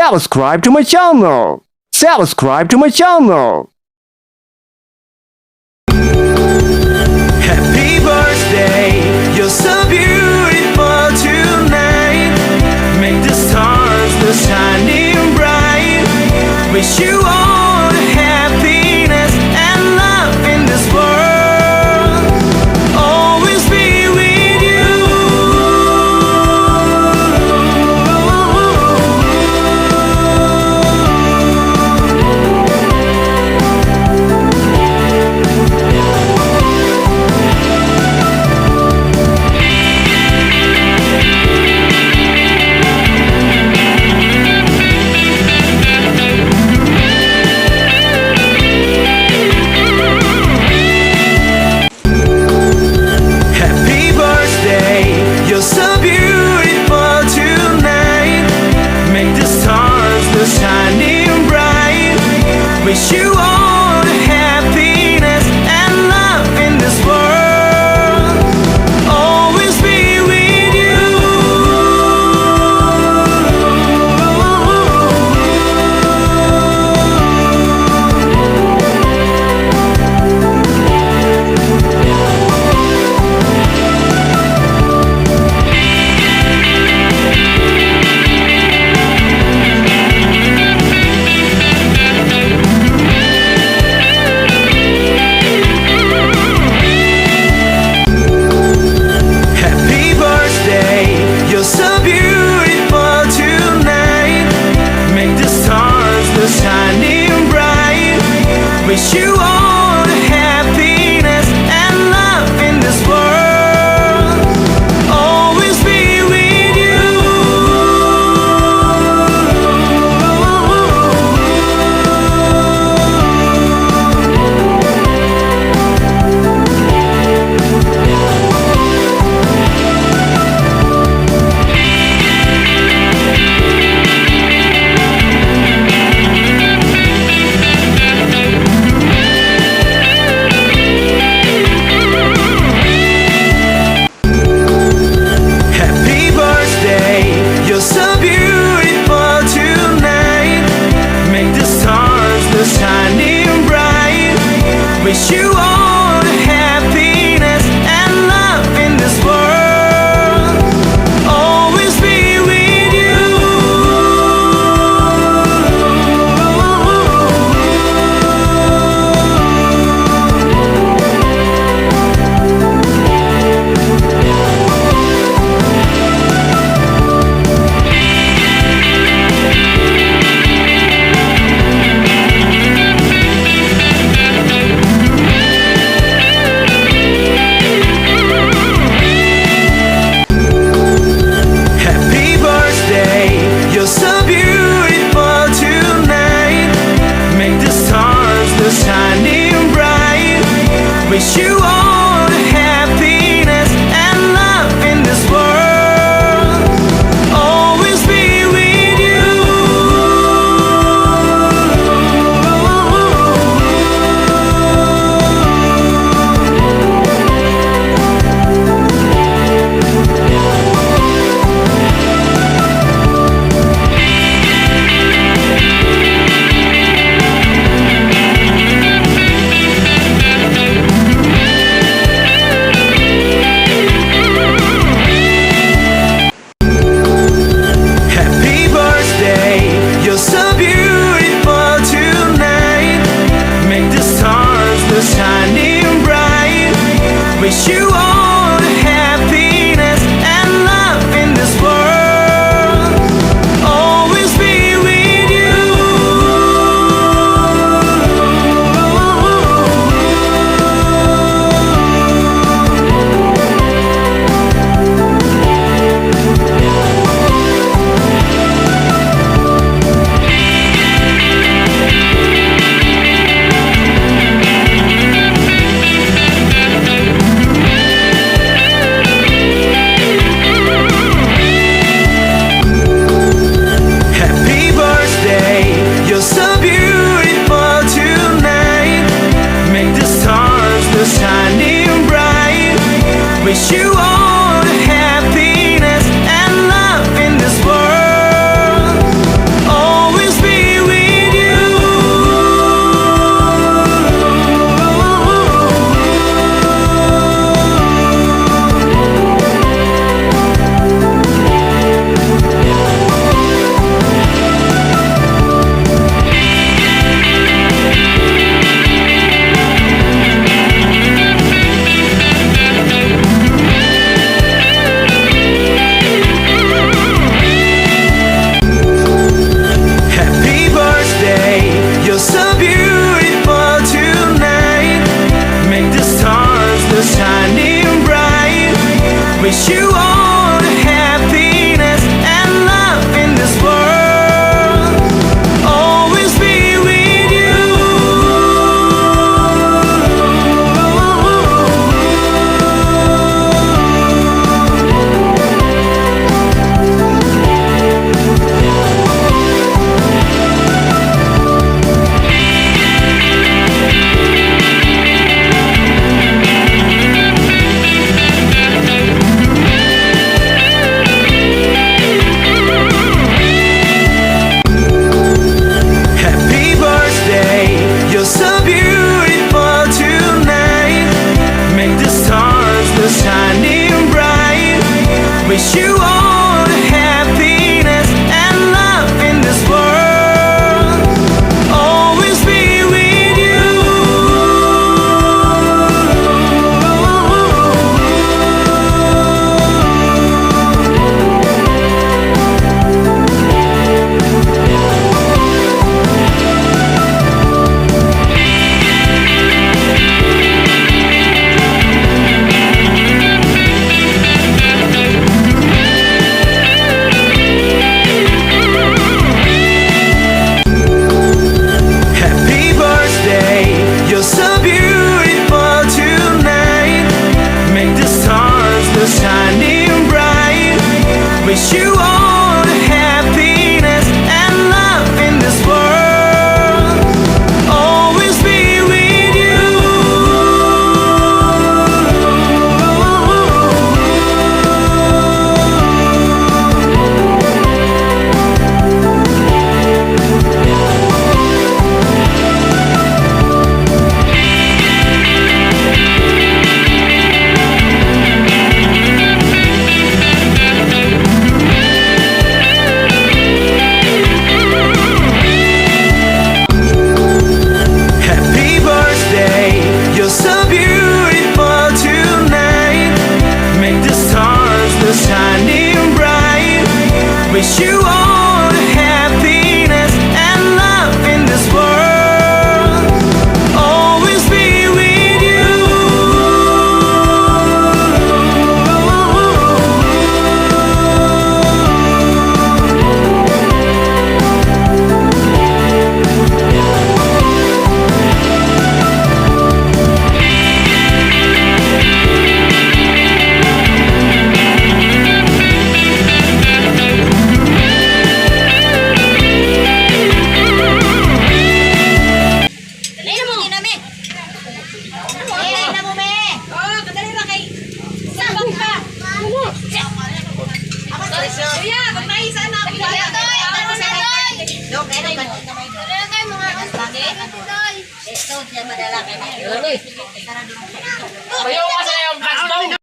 Subscribe to my channel. Subscribe to my channel. Happy birthday, you're so beautiful tonight. Make the stars look shining bright. Wish you all the happiness and love in this world. Always be with you. Wish you all the happiness and love in this world. Always be with you. Happy birthday, you're so beautiful tonight. Make the stars look shining bright. Wish you all the happiness and love in this world. Always be with you. Happy birthday, you're so beautiful tonight. Make the stars look shining bright. Wish you all the happiness and love in this world. Always be with you. Happy birthday, you're so beautiful tonight. Make the stars look shining bright. Wish you all the happiness and love in this world. Always be with you. Dali na mo. Dali na mo, me. Oo, kadali na kay... Sabang ka. Kuya, pag naisa na ako. Dali na tayo. Dok, dali na tayo mga kasbagi. Ito, diyan madala kayo. Ayaw kasi yung kasbang.